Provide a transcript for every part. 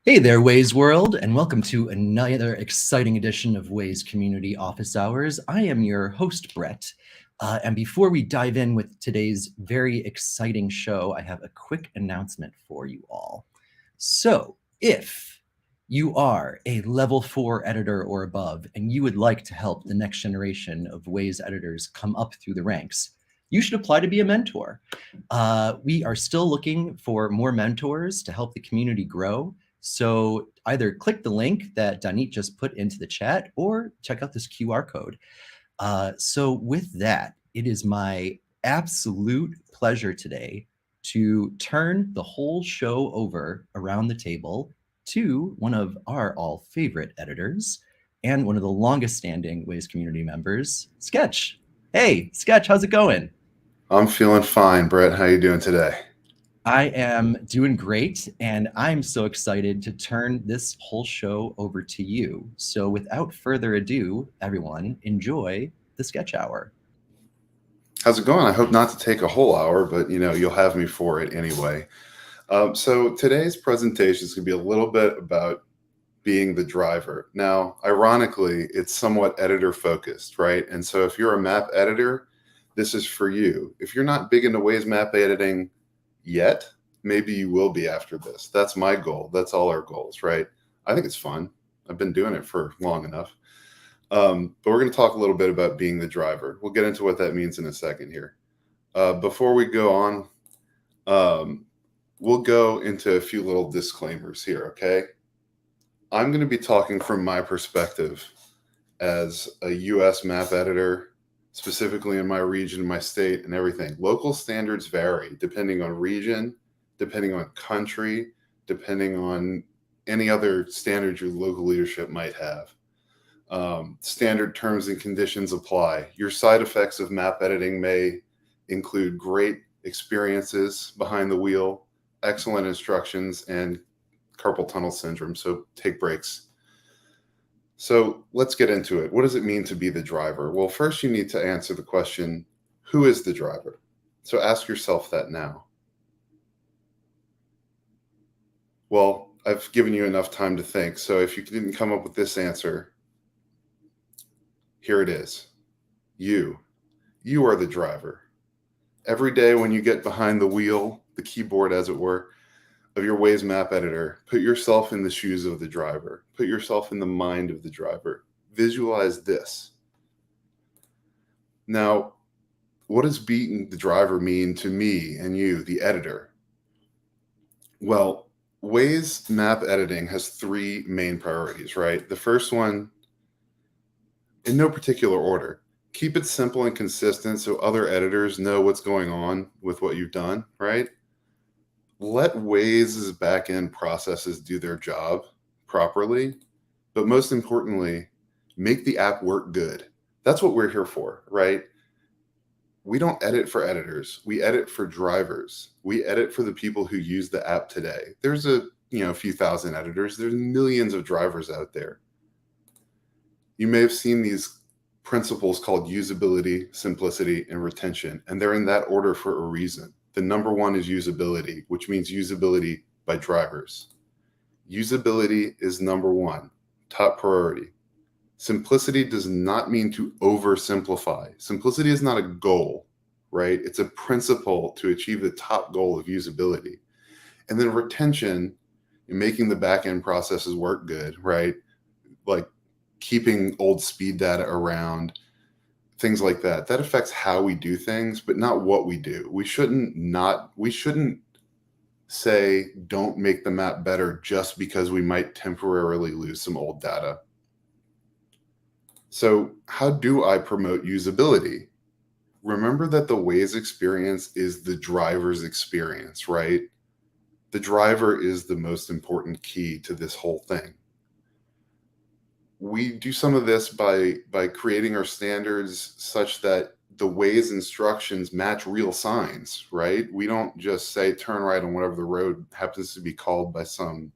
Hey there, Waze World, and welcome to another exciting edition of Waze Community Office Hours. I am your host, Brett. And before we dive in with today's very exciting show, I have a quick announcement for you all. So, if you are a level 4 editor or above, and you would like to help the next generation of Waze editors come up through the ranks, you should apply to be a mentor. We are still looking for more mentors to help the community grow. So either click the link that Danit just put into the chat or check out this QR code. So with that, it is my absolute pleasure today to turn the whole show over around the table to one of our all favorite editors and one of the longest standing Waze community members, Sketch. Hey, Sketch, how's it going? I'm feeling fine, Brett. How you doing today? I am doing great, and I'm so excited to turn this whole show over to you. So, without further ado, everyone, enjoy the sketch hour. How's it going? I hope not to take a whole hour, but you'll have me for it anyway. So today's presentation is going to be a little bit about being the driver. Now, ironically, it's somewhat editor focused, right? And so if you're a map editor, this is for you. If you're not big into Waze map editing yet, maybe you will be after this. That's my goal. That's all our goals, right? I think it's fun. I've been doing it for long enough. But we're going to talk a little bit about being the driver. We'll get into what that means in a second here. Before we go on, we'll go into a few little disclaimers here, okay? I'm going to be talking from my perspective as a US map editor, specifically in my region, my state, and everything. Local standards vary depending on region, depending on country, depending on any other standards your local leadership might have. Standard terms and conditions apply. Your side effects of map editing may include great experiences behind the wheel, excellent instructions, and carpal tunnel syndrome. So take breaks. So let's get into it. What does it mean to be the driver? Well, first you need to answer the question, who is the driver? So ask yourself that now. Well, I've given you enough time to think. So if you didn't come up with this answer, here it is. You are the driver. Every day when you get behind the wheel, the keyboard as it were, of your Waze map editor, put yourself in the shoes of the driver. Put yourself in the mind of the driver. Visualize this. Now, what does being the driver mean to me and you, the editor? Well, Waze map editing has three main priorities, right? The first one, in no particular order, keep it simple and consistent so other editors know what's going on with what you've done, right? Let Waze's backend processes do their job properly, but most importantly, make the app work good. That's what we're here for, right? We don't edit for editors. We edit for drivers. We edit for the people who use the app today. There's a few thousand editors. There's millions of drivers out there. You may have seen these principles called usability, simplicity, and retention, and they're in that order for a reason. The number one is usability, which means usability by drivers. Usability is number one, top priority. Simplicity does not mean to oversimplify. Simplicity is not a goal, right? It's a principle to achieve the top goal of usability. And then retention, making the backend processes work good, right? Like keeping old speed data around, things like that. That affects how we do things, but not what we do. We shouldn't say don't make the map better just because we might temporarily lose some old data. So how do I promote usability? Remember that the Waze experience is the driver's experience, right? The driver is the most important key to this whole thing. We do some of this by creating our standards such that the Waze instructions match real signs, right? We don't just say turn right on whatever the road happens to be called by some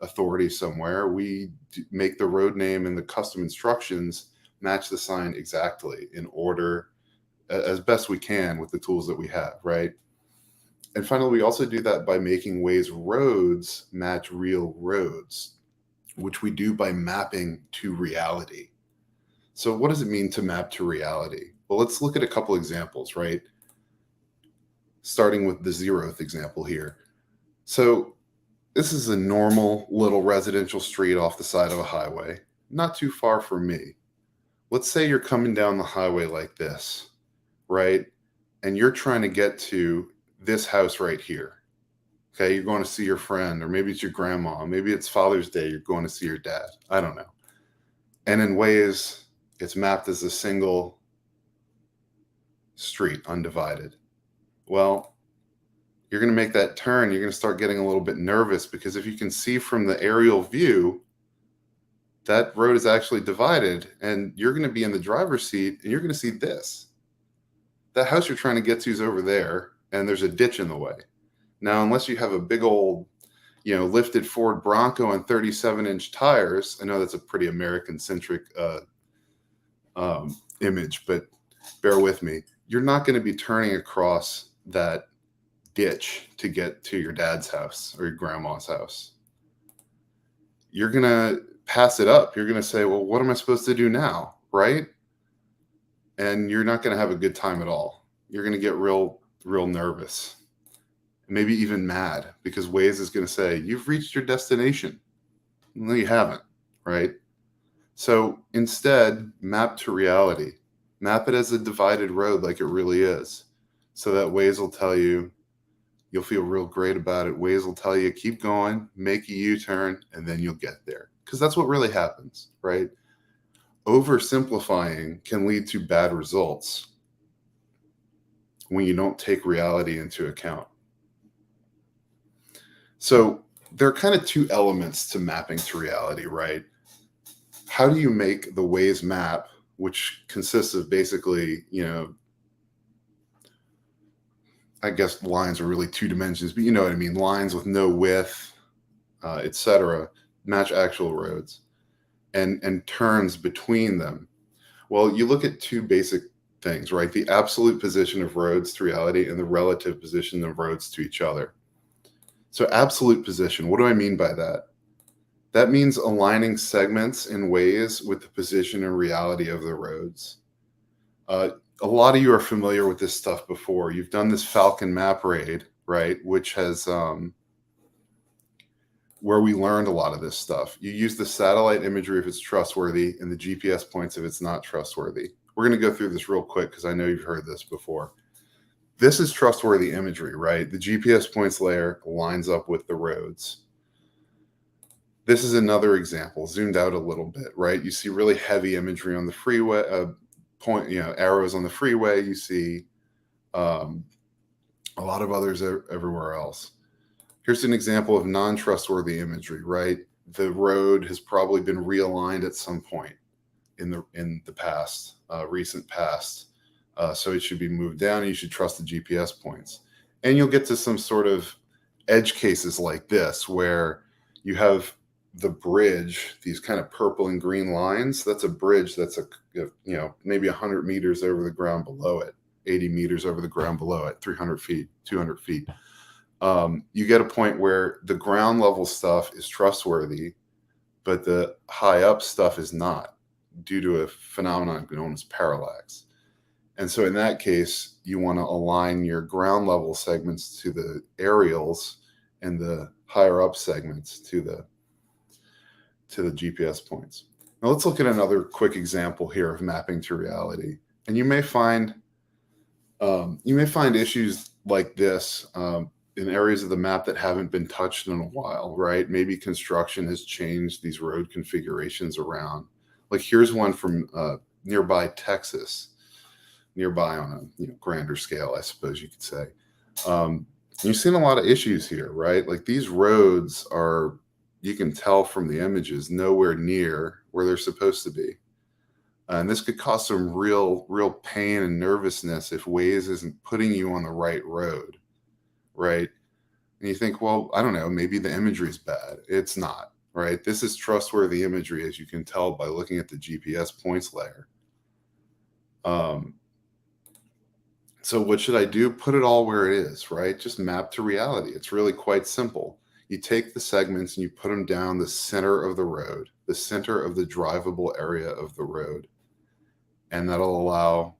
authority somewhere. We make the road name and the custom instructions match the sign exactly in order as best we can with the tools that we have, right? And finally, we also do that by making Waze roads match real roads, which we do by mapping to reality. So what does it mean to map to reality? Well, let's look at a couple examples, right? Starting with the 0th example here. So this is a normal little residential street off the side of a highway, not too far from me. Let's say you're coming down the highway like this, right? And you're trying to get to this house right here. Okay, you're going to see your friend, or maybe it's your grandma, maybe it's Father's Day, you're going to see your dad. I don't know. And in Waze, it's mapped as a single street, undivided. Well, you're going to make that turn. You're going to start getting a little bit nervous because if you can see from the aerial view, that road is actually divided, and you're going to be in the driver's seat and you're going to see this. That house you're trying to get to is over there, and there's a ditch in the way. Now, unless you have a big old, lifted Ford Bronco and 37-inch tires, I know that's a pretty American-centric image, but bear with me. You're not going to be turning across that ditch to get to your dad's house or your grandma's house. You're going to pass it up. You're going to say, well, what am I supposed to do now? Right? And you're not going to have a good time at all. You're going to get real nervous, maybe even mad, because Waze is going to say, you've reached your destination. No, you haven't, right? So instead, map to reality. Map it as a divided road like it really is, so that Waze will tell you, you'll feel real great about it. Waze will tell you, keep going, make a U-turn, and then you'll get there. Because that's what really happens, right? Oversimplifying can lead to bad results when you don't take reality into account. So there are kind of two elements to mapping to reality, right? How do you make the Waze map, which consists of basically, I guess lines are really 2 dimensions, but you know what I mean, lines with no width, etc., match actual roads, and turns between them. Well, you look at 2 basic things, right? The absolute position of roads to reality and the relative position of roads to each other. So absolute position, what do I mean by that? That means aligning segments in Waze with the position and reality of the roads. A lot of you are familiar with this stuff before. You've done this Falcon map raid, right? Which has, where we learned a lot of this stuff. You use the satellite imagery if it's trustworthy and the GPS points if it's not trustworthy. We're going to go through this real quick because I know you've heard this before. This is trustworthy imagery, right? The GPS points layer lines up with the roads. This is another example, zoomed out a little bit, right? You see really heavy imagery on the freeway, arrows on the freeway. You see a lot of others everywhere else. Here's an example of non-trustworthy imagery, right? The road has probably been realigned at some point in the past, recent past. So it should be moved down, and you should trust the GPS points. And you'll get to some sort of edge cases like this, where you have the bridge, these kind of purple and green lines. That's a bridge that's maybe 100 meters over the ground below it, 80 meters over the ground below it, 300 feet, 200 feet. You get a point where the ground level stuff is trustworthy, but the high up stuff is not, due to a phenomenon known as parallax. And so in that case, you want to align your ground level segments to the aerials and the higher up segments to the GPS points. Now let's look at another quick example here of mapping to reality. And you may find issues like this in areas of the map that haven't been touched in a while, right? Maybe construction has changed these road configurations around. Like here's one from nearby Texas, nearby on a grander scale, I suppose you could say. You've seen a lot of issues here, right? Like these roads are, you can tell from the images, nowhere near where they're supposed to be. And this could cause some real pain and nervousness if Waze isn't putting you on the right road, right? And you think, well, I don't know, maybe the imagery is bad. It's not, right? This is trustworthy imagery, as you can tell by looking at the GPS points layer. So what should I do? Put it all where it is, right? Just map to reality. It's really quite simple. You take the segments and you put them down the center of the road, the center of the drivable area of the road. And that'll allow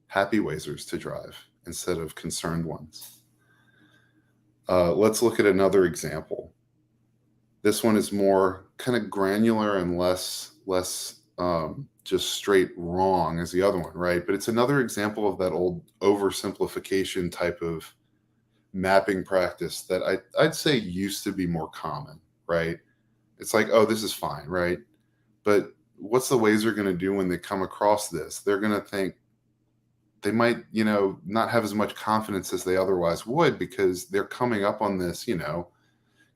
happy Wazers to drive instead of concerned ones. Let's look at another example. This one is more kind of granular and less just straight wrong as the other one, right? But it's another example of that old oversimplification type of mapping practice that I'd say used to be more common, right? It's like, oh, this is fine, right? But what's the Wazer going to do when they come across this? They're going to think, they might, not have as much confidence as they otherwise would because they're coming up on this,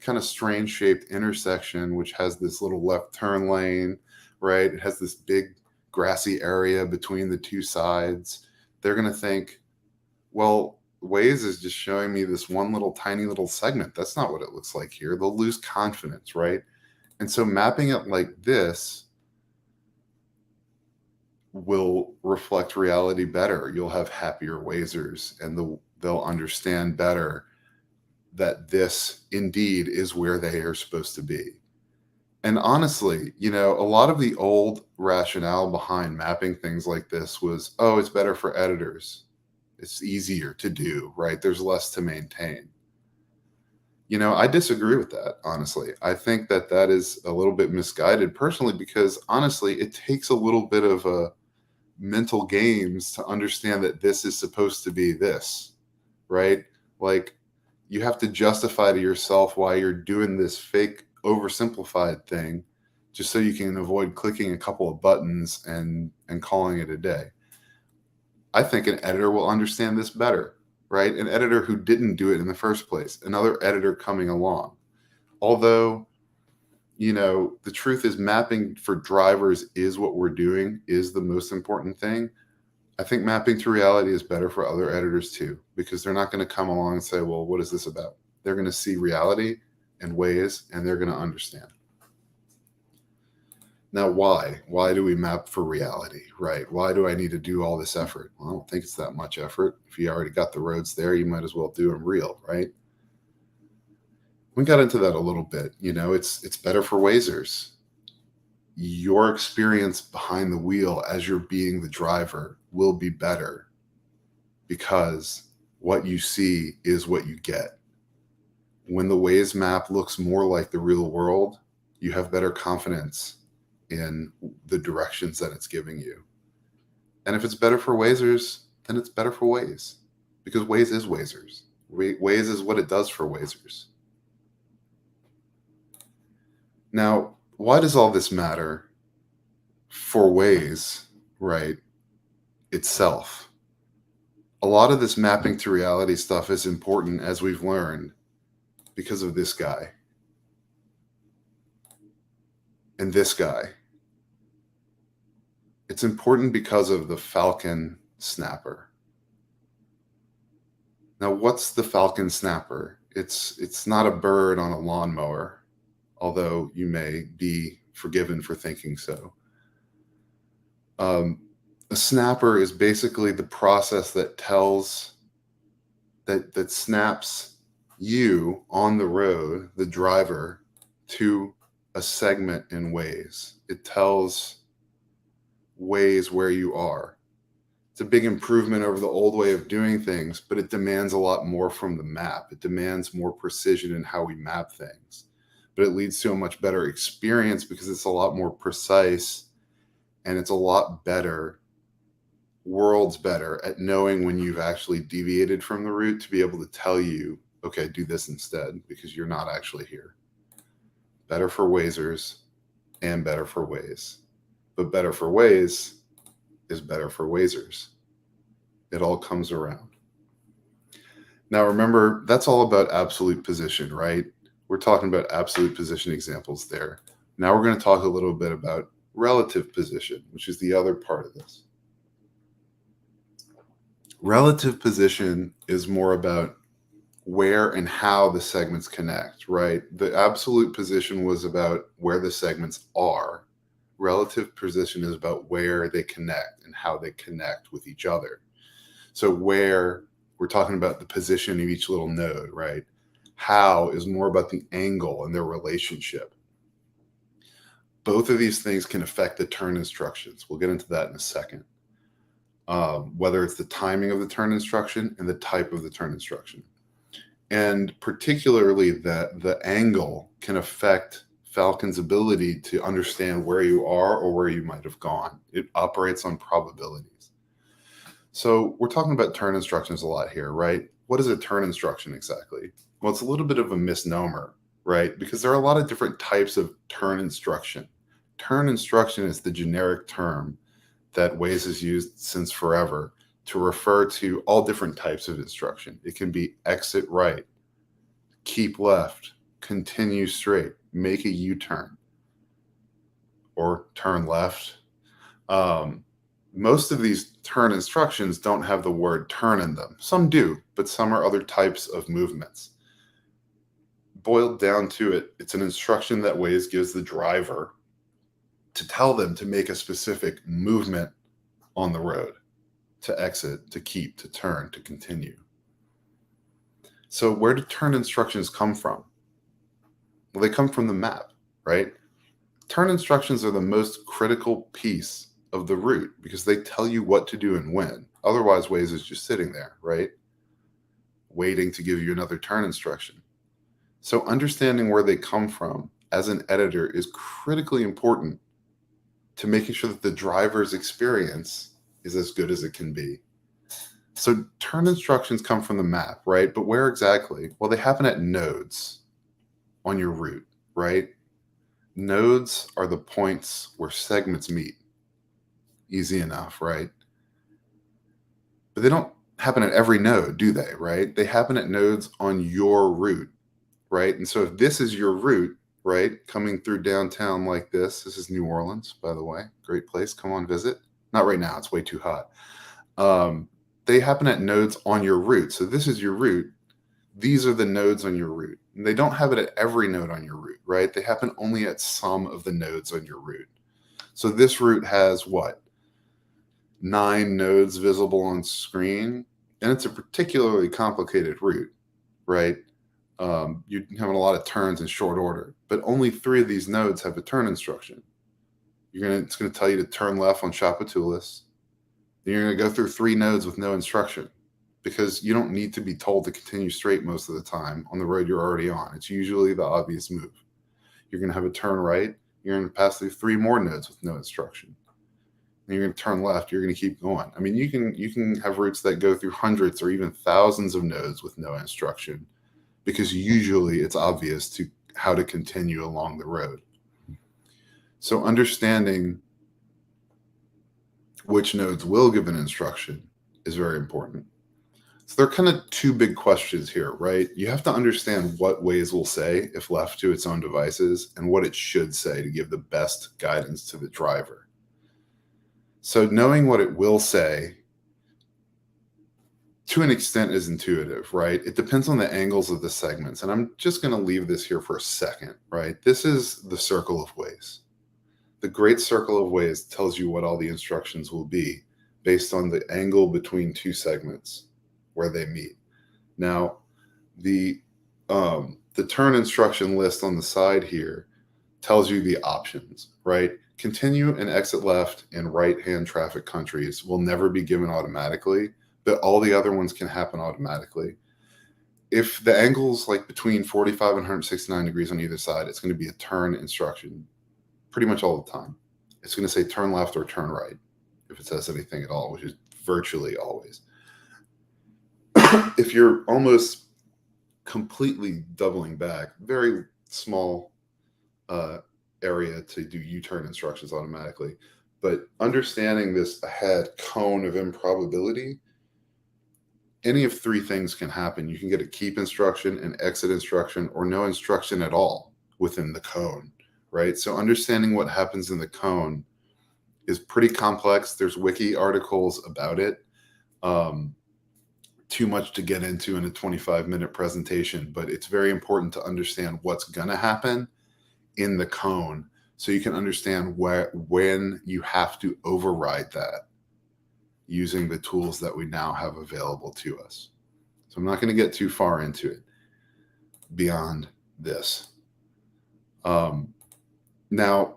kind of strange shaped intersection, which has this little left turn lane, right? It has this big grassy area between the two sides. They're going to think, well, Waze is just showing me this one little tiny little segment. That's not what it looks like here. They'll lose confidence, right? And so mapping it like this will reflect reality better. You'll have happier Wazers, and they'll understand better that this indeed is where they are supposed to be. And honestly, a lot of the old rationale behind mapping things like this was, oh, it's better for editors. It's easier to do, right? There's less to maintain. I disagree with that, honestly. I think that is a little bit misguided personally, because honestly, it takes a little bit of a mental games to understand that this is supposed to be this, right? Like, you have to justify to yourself why you're doing this fake oversimplified thing just so you can avoid clicking a couple of buttons and calling it a day. I think an editor will understand this better, right? An editor who didn't do it in the first place, another editor coming along. Although, the truth is mapping for drivers is what we're doing, is the most important thing. I think mapping to reality is better for other editors too, because they're not going to come along and say, well, what is this about? They're going to see reality and Waze, and they're going to understand. Now, why? Why do we map for reality, right? Why do I need to do all this effort? Well, I don't think it's that much effort. If you already got the roads there, you might as well do them real, right? We got into that a little bit. It's better for Wazers. Your experience behind the wheel as you're being the driver will be better because what you see is what you get. When the Waze map looks more like the real world, you have better confidence in the directions that it's giving you. And if it's better for Wazers, then it's better for Waze, because Waze is Wazers. Waze is what it does for Wazers. Now, why does all this matter for Waze, right, itself? A lot of this mapping to reality stuff is important, as we've learned, because of this guy and this guy. It's important because of the Falcon snapper. Now, what's the Falcon snapper? It's not a bird on a lawnmower, although you may be forgiven for thinking so. A snapper is basically the process that tells, that snaps you on the road, the driver, to a segment in Waze. It tells Waze where you are. It's a big improvement over the old way of doing things, but it demands a lot more from the map. It demands more precision in how we map things, but it leads to a much better experience because it's a lot more precise, and it's a lot better, worlds better at knowing when you've actually deviated from the route to be able to tell you, okay, do this instead, because you're not actually here. Better for Wazers and better for Waze. But better for Waze is better for Wazers. It all comes around. Now remember, that's all about absolute position, right? We're talking about absolute position examples there. Now we're going to talk a little bit about relative position, which is the other part of this. Relative position is more about where and how the segments connect, right? The absolute position was about where the segments are. Relative position is about where they connect and how they connect with each other. So where, we're talking about the position of each little node, right? How is more about the angle and their relationship. Both of these things can affect the turn instructions. We'll get into that in a second. Whether it's the timing of the turn instruction and the type of the turn instruction. And particularly that the angle can affect Falcon's ability to understand where you are or where you might have gone. It operates on probabilities. So we're talking about turn instructions a lot here, right? What is a turn instruction exactly? Well, it's a little bit of a misnomer, right? Because there are a lot of different types of turn instruction. Turn instruction is the generic term that Waze has used since forever to refer to all different types of instruction. It can be exit right, keep left, continue straight, make a U-turn, or turn left. Most of these turn instructions don't have the word turn in them. Some do, but some are other types of movements. Boiled down to it, it's an instruction that Waze gives the driver to tell them to make a specific movement on the road, to exit, to keep, to turn, to continue. So where do turn instructions come from? Well, they come from the map, right? Turn instructions are the most critical piece of the route because they tell you what to do and when. Otherwise, Waze is just sitting there, right? Waiting to give you another turn instruction. So understanding where they come from as an editor is critically important to making sure that the driver's experience is as good as it can be. So turn instructions come from the map, right? But where exactly? Well, they happen at nodes on your route, right? Nodes are the points where segments meet. Easy enough, right? But they don't happen at every node, do they, right? They happen at nodes on your route, right? And so if this is your route, right, coming through downtown like this is New Orleans, by the way, great place, come on visit. Not right now, it's way too hot. They happen at nodes on your route. So this is your route. These are the nodes on your route. And they don't have it at every node on your route, right? They happen only at some of the nodes on your route. So this route has what? 9 nodes visible on screen. And it's a particularly complicated route, right? You're having a lot of turns in short order, but only 3 of these nodes have a turn instruction. It's going to tell you to turn left on Chapatulas. Then you're going to go through 3 nodes with no instruction because you don't need to be told to continue straight most of the time on the road you're already on. It's usually the obvious move. You're going to have a turn right. You're going to pass through 3 more nodes with no instruction. And you're going to turn left. You're going to keep going. I mean, you can have routes that go through hundreds or even thousands of nodes with no instruction because usually it's obvious to how to continue along the road. So understanding which nodes will give an instruction is very important. So there are kind of 2 big questions here, right? You have to understand what Waze will say if left to its own devices and what it should say to give the best guidance to the driver. So knowing what it will say to an extent is intuitive, right? It depends on the angles of the segments. And I'm just going to leave this here for a second, right? This is the circle of Waze. The great circle of Waze tells you what all the instructions will be based on the angle between 2 segments where they meet. Now, the turn instruction list on the side here tells you the options, right? Continue and exit left in right-hand traffic countries will never be given automatically, but all the other ones can happen automatically. If the angle's like between 45 and 169 degrees on either side, it's going to be a turn instruction pretty much all the time. It's going to say turn left or turn right if it says anything at all, which is virtually always. If you're almost completely doubling back, very small area to do U-turn instructions automatically, but understanding this ahead cone of improbability, any of 3 things can happen. You can get a keep instruction, an exit instruction, or no instruction at all within the cone, right? So understanding what happens in the cone is pretty complex. There's wiki articles about it. Too much to get into in a 25-minute presentation, but it's very important to understand what's going to happen in the cone so you can understand when you have to override that. using the tools that we now have available to us. So I'm not going to get too far into it beyond this. Now,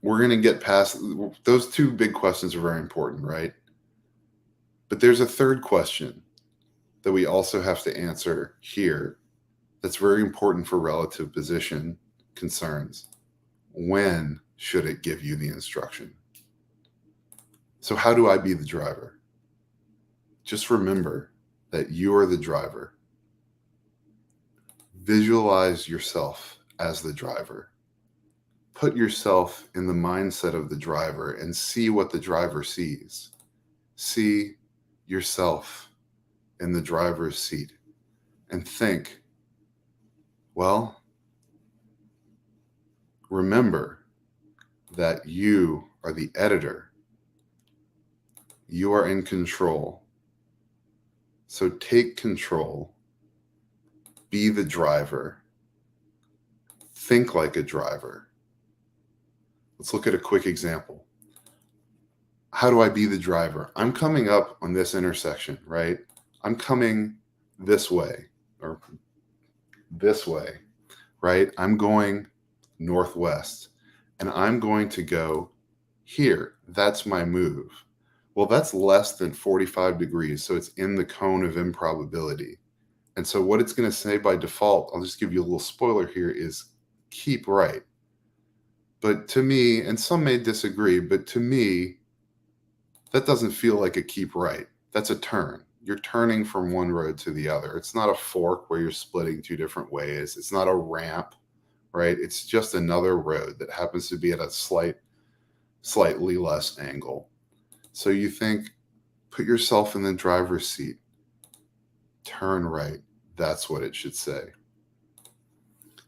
we're going to get past those two big questions are very important, right? But there's a third question that we also have to answer here that's very important for relative position concerns. When should it give you the instruction? So how do I be the driver? Just remember that you are the driver. Visualize yourself as the driver. Put yourself in the mindset of the driver and see what the driver sees. See yourself in the driver's seat and think, well, remember that you are the editor. You are in control. So take control. Be the driver. Think like a driver. Let's look at a quick example. How do I be the driver? I'm coming up on this intersection, right? I'm coming this way or this way, right? I'm going northwest and I'm going to go here. That's my move. Well, that's less than 45 degrees. So it's in the cone of improbability. And so what it's going to say by default, I'll just give you a little spoiler here, is keep right. But to me, and some may disagree, but to me, that doesn't feel like a keep right. That's a turn. You're turning from one road to the other. It's not a fork where you're splitting two different ways. It's not a ramp, right? It's just another road that happens to be at a slightly less angle. So you think, put yourself in the driver's seat. Turn right. That's what it should say.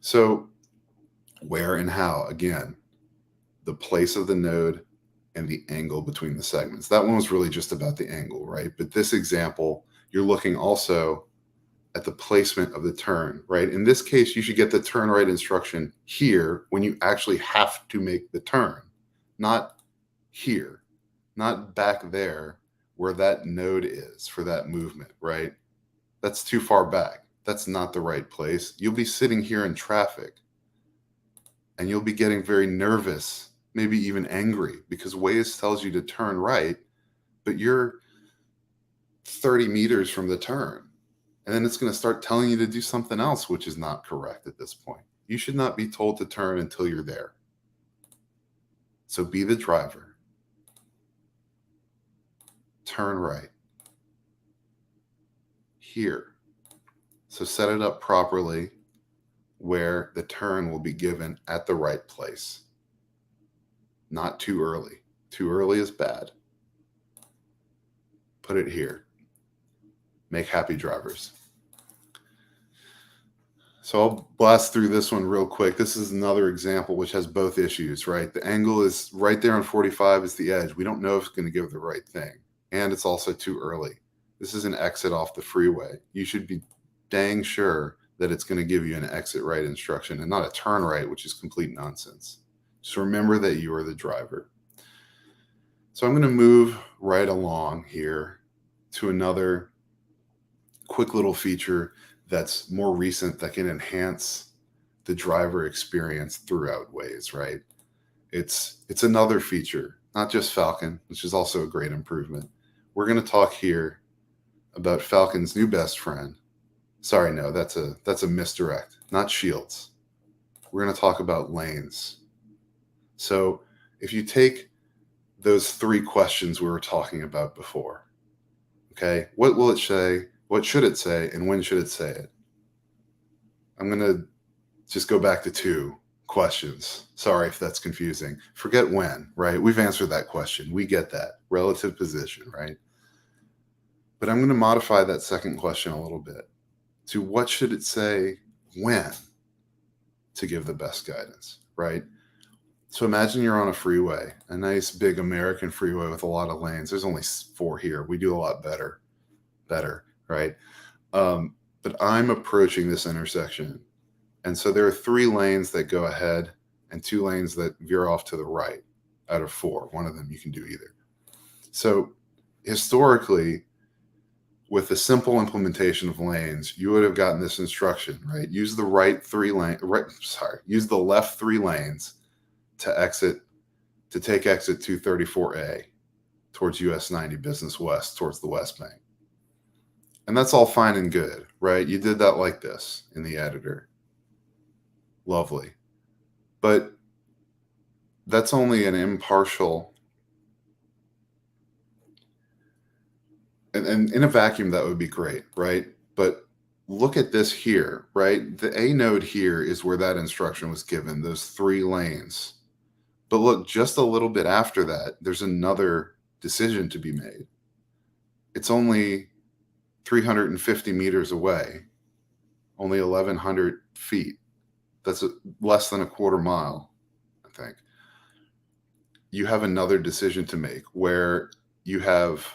So where and how, again, the place of the node and the angle between the segments. That one was really just about the angle, right? But this example, you're looking also at the placement of the turn, right? In this case, you should get the turn right instruction here when you actually have to make the turn, not here, not back there where that node is for that movement, right? That's too far back. That's not the right place. You'll be sitting here in traffic and you'll be getting very nervous, maybe even angry, because Waze tells you to turn right, but you're 30 meters from the turn. And then it's going to start telling you to do something else, which is not correct at this point. You should not be told to turn until you're there. So be the driver. Turn right. Here. So set it up properly where the turn will be given at the right place. Not too early. Too early is bad. Put it here. Make happy drivers. So I'll blast through this one real quick. This is another example which has both issues, right? The angle is right there on 45 is the edge. We don't know if it's going to give the right thing. And it's also too early. This is an exit off the freeway. You should be dang sure that it's going to give you an exit right instruction and not a turn right, which is complete nonsense. Just remember that you are the driver. So I'm going to move right along here to another quick little feature that's more recent that can enhance the driver experience throughout Waze, right? It's another feature, not just Falcon, which is also a great improvement. We're going to talk here about Falcon's new best friend. Sorry, no, that's a misdirect, not shields. We're going to talk about lanes. So if you take those three questions we were talking about before, okay, what will it say? What should it say? And when should it say it? I'm going to just go back to two questions. Sorry if that's confusing. Forget when, right? We've answered that question. We get that. Relative position, right? But I'm going to modify that second question a little bit to what should it say when to give the best guidance, right? So imagine you're on a freeway, a nice big American freeway with a lot of lanes. There's only 4 here. We do a lot better, right? But I'm approaching this intersection. And so there are 3 lanes that go ahead and 2 lanes that veer off to the right out of 4. One of them you can do either. So historically, with the simple implementation of lanes, you would have gotten this instruction, right? Use the use the left 3 lanes to take exit 234A towards US 90 Business West towards the West Bank. And that's all fine and good, right? You did that like this in the editor. Lovely. But that's only an impartial, and in a vacuum, that would be great, right? But look at this here, right? The A node here is where that instruction was given, those 3 lanes. But look, just a little bit after that, there's another decision to be made. It's only 350 meters away, only 1,100 feet. That's less than a quarter mile, I think. You have another decision to make where you have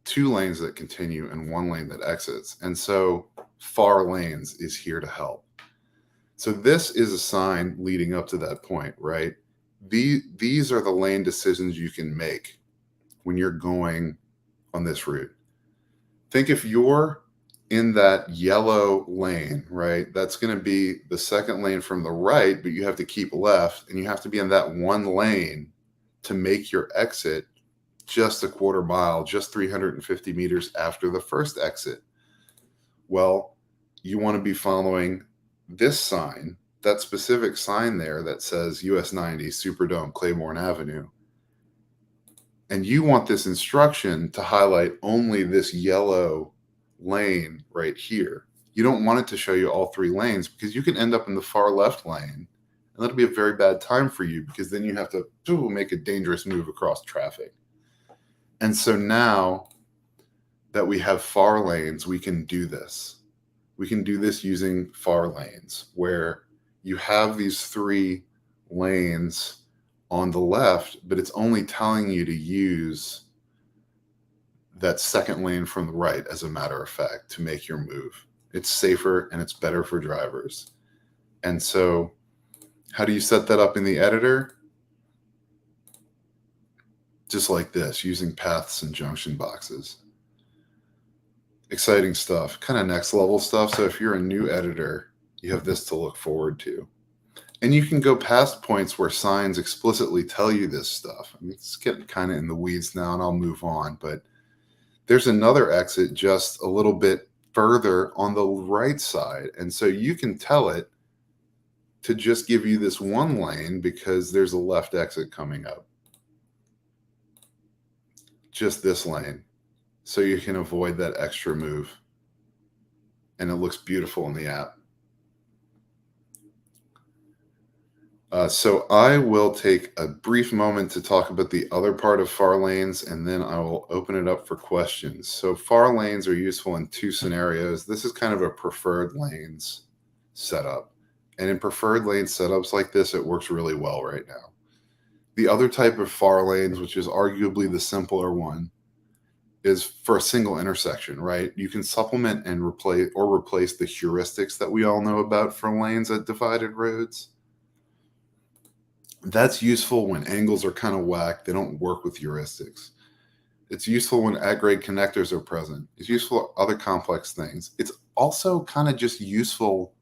2 lanes that continue and 1 lane that exits. And so far lanes is here to help. So this is a sign leading up to that point, right? These are the lane decisions you can make when you're going on this route. Think if you're in that yellow lane, right? That's going to be the second lane from the right, but you have to keep left, and you have to be in that 1 lane to make your exit just a quarter mile, just 350 meters after the first exit. Well, you want to be following this sign, that specific sign there that says US 90 Superdome Claiborne Avenue. And you want this instruction to highlight only this yellow lane right here. You don't want it to show you all 3 lanes, because you can end up in the far left lane, and that'll be a very bad time for you, because then you have to make a dangerous move across traffic. And so now that we have far lanes, we can do this. We can do this using far lanes, where you have these 3 lanes on the left, but it's only telling you to use that second lane from the right, as a matter of fact, to make your move. It's safer and it's better for drivers. And so how do you set that up in the editor? Just like this, using paths and junction boxes. Exciting stuff, kind of next level stuff. So if you're a new editor, you have this to look forward to. And you can go past points where signs explicitly tell you this stuff. I mean, it's getting kind of in the weeds now, and I'll move on. But there's another exit just a little bit further on the right side. And so you can tell it to just give you this 1 lane because there's a left exit coming up. Just this lane. So you can avoid that extra move. And it looks beautiful in the app. So I will take a brief moment to talk about the other part of far lanes, and then I will open it up for questions. So far lanes are useful in 2 scenarios. This is kind of a preferred lanes setup. And in preferred lane setups like this, it works really well right now. The other type of far lanes, which is arguably the simpler one, is for a single intersection, right? You can supplement and replace the heuristics that we all know about for lanes at divided roads. That's useful when angles are kind of whack. They don't work with heuristics. It's useful when at-grade connectors are present. It's useful for other complex things. It's also kind of just useful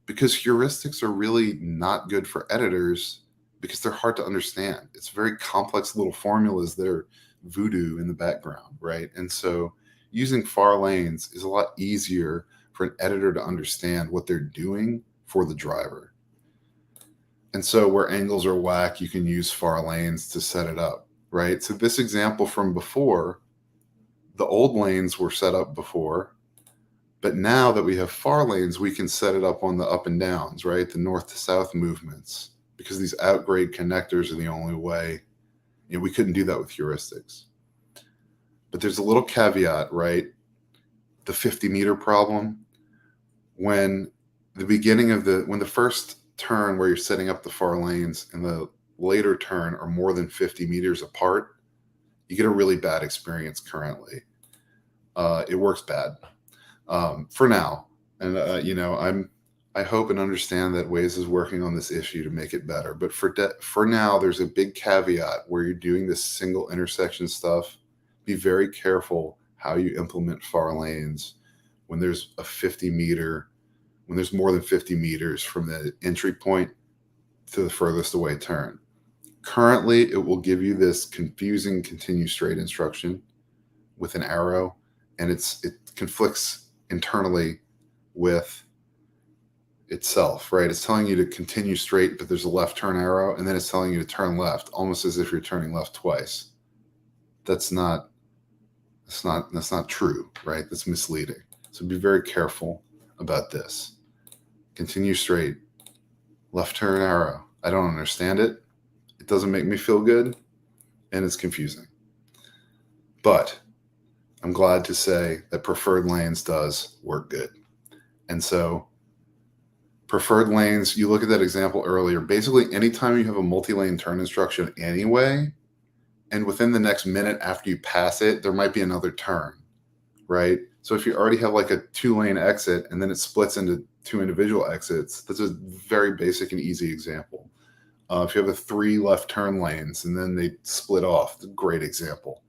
because heuristics are really not good for editors because they're hard to understand. It's very complex little formulas that are voodoo in the background, right? And so using far lanes is a lot easier for an editor to understand what they're doing for the driver. And so where angles are whack, you can use far lanes to set it up, right? So this example from before, the old lanes were set up before, but now that we have far lanes, we can set it up on the up and downs, right? The north to south movements, because these outgrade connectors are the only way. You know, we couldn't do that with heuristics. But there's a little caveat, right? The 50-meter problem. When the first turn where you're setting up the far lanes and the later turn are more than 50 meters apart, you get a really bad experience currently. It works bad for now. And, I hope and understand that Waze is working on this issue to make it better. But for now, there's a big caveat where you're doing this single intersection stuff be very careful how you implement far lanes when there's when there's more than 50 meters from the entry point to the furthest away turn. Currently, it will give you this confusing continue straight instruction with an arrow, and it conflicts internally with itself, right? It's telling you to continue straight, but there's a left turn arrow, and then it's telling you to turn left, almost as if you're turning left twice. That's not true, right? That's misleading. So be very careful about this. Continue straight, left turn arrow. I don't understand it. It doesn't make me feel good, and it's confusing. But I'm glad to say that preferred lanes does work good. And so preferred lanes, you look at that example earlier, basically anytime you have a multi-lane turn instruction anyway, and within the next minute after you pass it, there might be another turn, right? So if you already have like a 2-lane exit and then it splits into 2 individual exits, that's a very basic and easy example. If you have 3 left turn lanes and then they split off, it's a great example.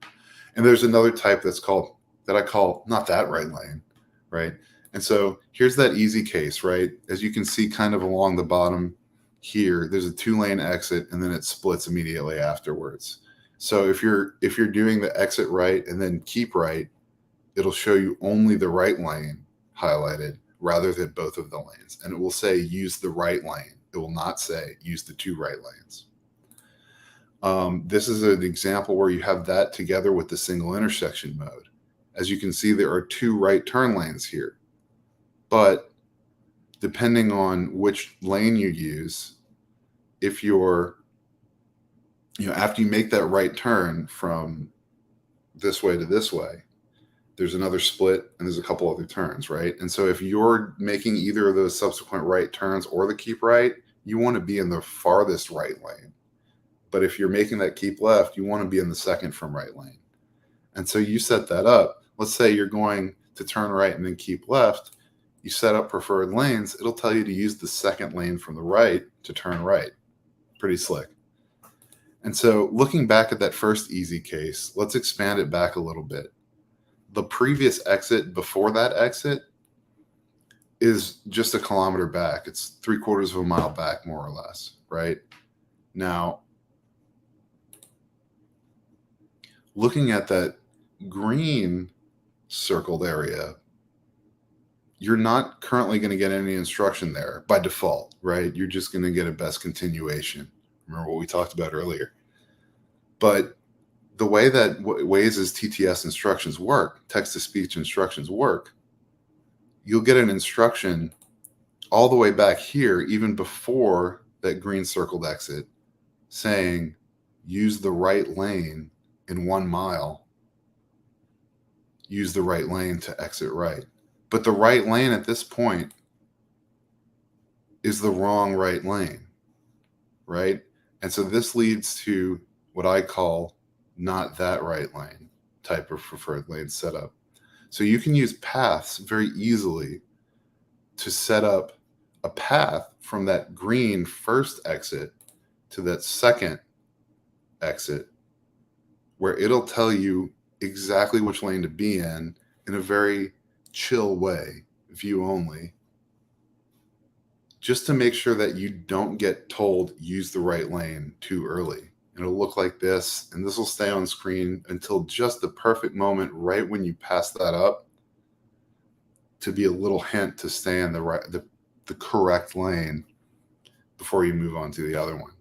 And there's another type that I call not that right lane, right? And so here's that easy case, right? As you can see kind of along the bottom here, there's a 2-lane exit and then it splits immediately afterwards. So if you're doing the exit right and then keep right, it'll show you only the right lane highlighted rather than both of the lanes. And it will say use the right lane. It will not say use the 2 right lanes. This is an example where you have that together with the single intersection mode. As you can see, there are 2 right turn lanes here. But depending on which lane you use, if you're, after you make that right turn from this way to this way, there's another split and there's a couple other turns, right? And so if you're making either of those subsequent right turns or the keep right, you want to be in the farthest right lane. But if you're making that keep left, you want to be in the second from right lane. And so you set that up. Let's say you're going to turn right and then keep left. You set up preferred lanes. It'll tell you to use the second lane from the right to turn right. Pretty slick. And so looking back at that first easy case, let's expand it back a little bit. The previous exit before that exit is just a kilometer back. It's 3/4 of a mile back, more or less, right? Now, looking at that green circled area, you're not currently going to get any instruction there by default, right? You're just going to get a best continuation. Remember what we talked about earlier. But the way that Waze's TTS instructions work, text-to-speech instructions work, you'll get an instruction all the way back here, even before that green circled exit, saying use the right lane in 1 mile, use the right lane to exit right. But the right lane at this point is the wrong right lane, right? And so this leads to what I call not that right lane type of preferred lane setup. So you can use paths very easily to set up a path from that green first exit to that second exit, where it'll tell you exactly which lane to be in a very chill way, view only, just to make sure that you don't get told use the right lane too early. It'll look like this, and this will stay on screen until just the perfect moment right when you pass that up to be a little hint to stay in the correct lane before you move on to the other one.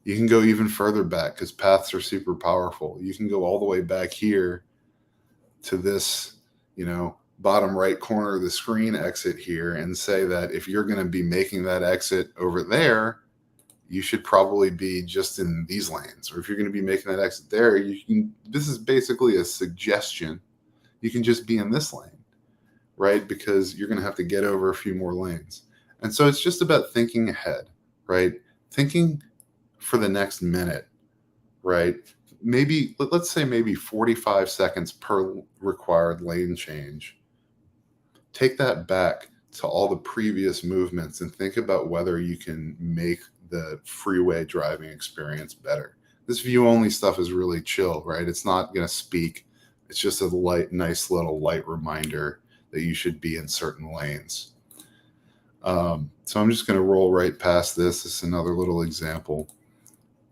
You can go even further back because paths are super powerful. You can go all the way back here to this, bottom right corner of the screen exit here and say that if you're going to be making that exit over there, you should probably be just in these lanes. Or if you're going to be making that exit there, this is basically a suggestion. You can just be in this lane, right? Because you're going to have to get over a few more lanes. And so it's just about thinking ahead, right? Thinking for the next minute, right? Let's say maybe 45 seconds per required lane change. Take that back to all the previous movements and think about whether you can make the freeway driving experience better. This view only stuff is really chill, right? It's not going to speak It's just a nice little light reminder that you should be in certain lanes. So I'm just going to roll right past this. This is another little example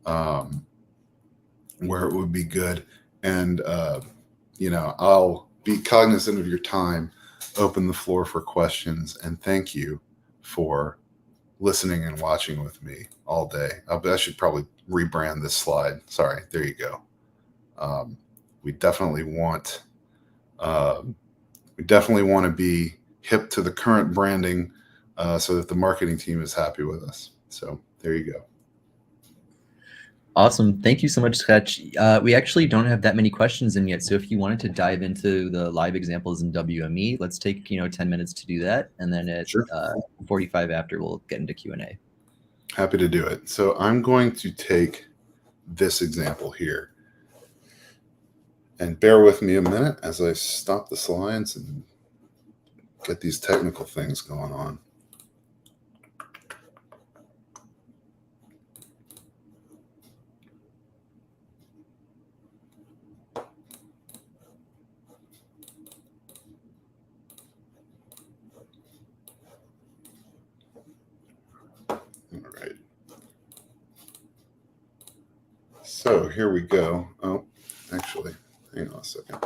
where it would be good. And, I'll be cognizant of your time, open the floor for questions, and thank you for listening and watching with me all day. I should probably rebrand this slide. Sorry, there you go. We definitely want to be hip to the current branding so that the marketing team is happy with us. So there you go. Awesome. Thank you so much, Sketch. We actually don't have that many questions in yet. So if you wanted to dive into the live examples in WME, let's take 10 minutes to do that. And then at 45 after, we'll get into Q&A. Happy to do it. So I'm going to take this example here. And bear with me a minute as I stop the slides and get these technical things going on. All right. So here we go. Oh, actually, hang on a second.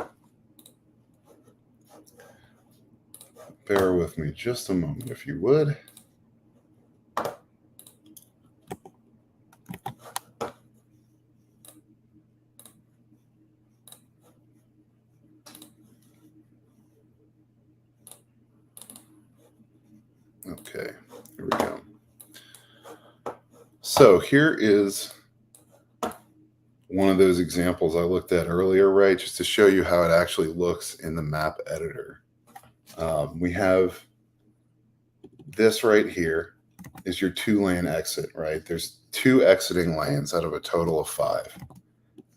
Bear with me just a moment, if you would. Okay, here we go. So here is one of those examples I looked at earlier, right? Just to show you how it actually looks in the map editor. We have this right here is your 2-lane exit, right? There's 2 exiting lanes out of a total of 5.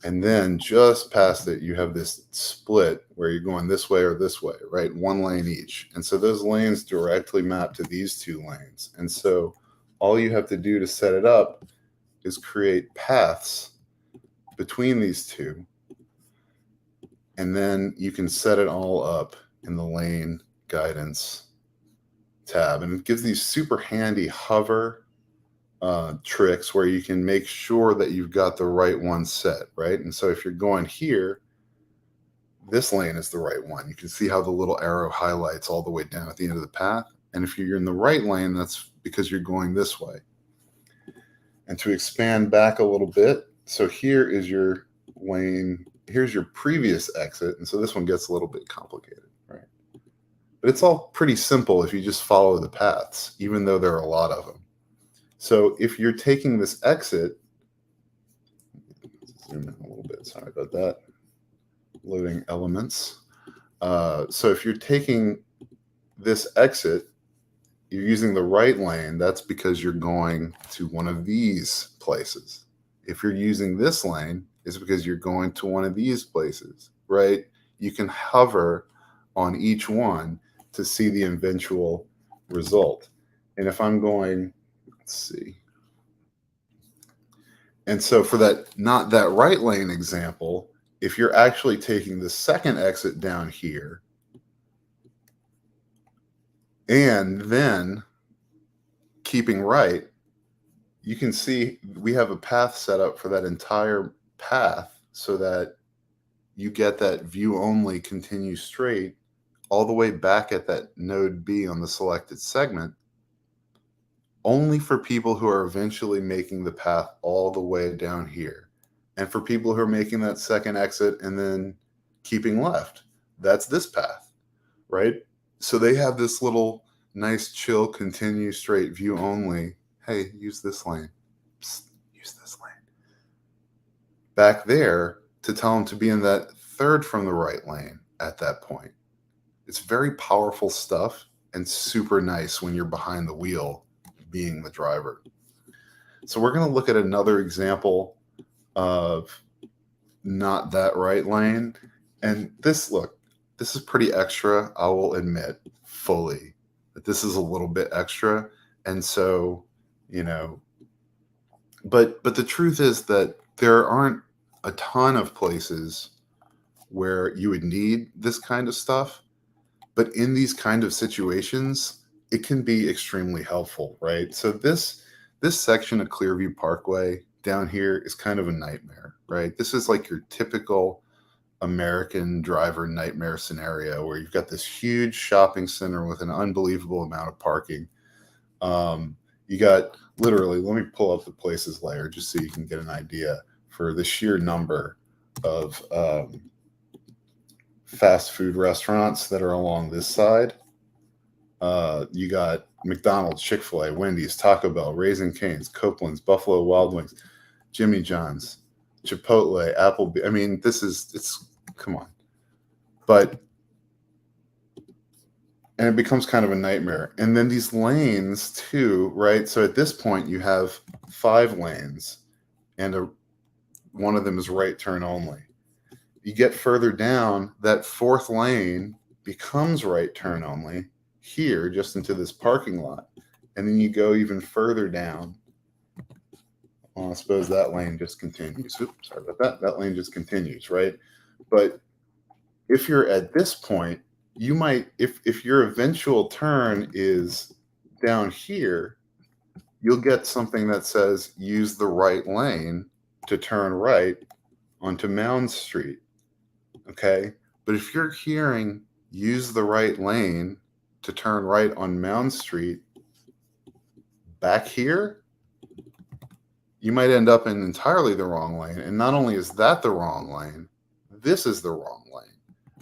And then just past it, you have this split where you're going this way or this way, right? 1 lane each. And so those lanes directly map to these 2 lanes. And so all you have to do to set it up is create paths between these 2. And then you can set it all up in the lane guidance tab. And it gives these super handy hover tricks where you can make sure that you've got the right one set, right? And so if you're going here, this lane is the right one. You can see how the little arrow highlights all the way down at the end of the path. And if you're in the right lane, that's because you're going this way. And to expand back a little bit, so here is your lane, here's your previous exit. And so this one gets a little bit complicated, right? But it's all pretty simple if you just follow the paths, even though there are a lot of them. So if you're taking this exit, zoom in a little bit, sorry about that, loading elements. So if you're taking this exit, you're using the right lane, that's because you're going to one of these places. If you're using this lane, it's because you're going to one of these places, right? You can hover on each one to see the eventual result. And if I'm going, let's see. And so for that, not that right lane example, if you're actually taking the second exit down here, and then keeping right, you can see we have a path set up for that entire path so that you get that view only continue straight all the way back at that node B on the selected segment, only for people who are eventually making the path all the way down here. And for people who are making that second exit and then keeping left, that's this path, right? So they have this little nice, chill, continue straight view only. Hey, use this lane. Psst, use this lane. Back there to tell them to be in that third from the right lane at that point. It's very powerful stuff and super nice when you're behind the wheel being the driver. So we're going to look at another example of not that right lane. And this, look, this is pretty extra. I will admit fully that this is a little bit extra. And so, but the truth is that there aren't a ton of places where you would need this kind of stuff. But in these kind of situations, it can be extremely helpful, right? So this section of Clearview Parkway down here is kind of a nightmare, right? This is like your typical American driver nightmare scenario where you've got this huge shopping center with an unbelievable amount of parking. You got literally, let me pull up the places layer just so you can get an idea for the sheer number of fast food restaurants that are along this side. You got McDonald's, Chick-fil-A, Wendy's, Taco Bell, Raising Cane's, Copeland's, Buffalo Wild Wings, Jimmy John's, Chipotle, Applebee. I mean, come on. And it becomes kind of a nightmare. And then these lanes too, right? So at this point you have 5 lanes and one of them is right turn only. You get further down, that 4th lane becomes right turn only here just into this parking lot. And then you go even further down. Well, I suppose that lane just continues. Oops, sorry about that. That lane just continues, right? But if you're at this point, you might, if your eventual turn is down here, you'll get something that says use the right lane to turn right onto Mound Street. Okay. But if you're hearing use the right lane to turn right on Mound Street back here, you might end up in entirely the wrong lane. And not only is that the wrong lane, this is the wrong lane.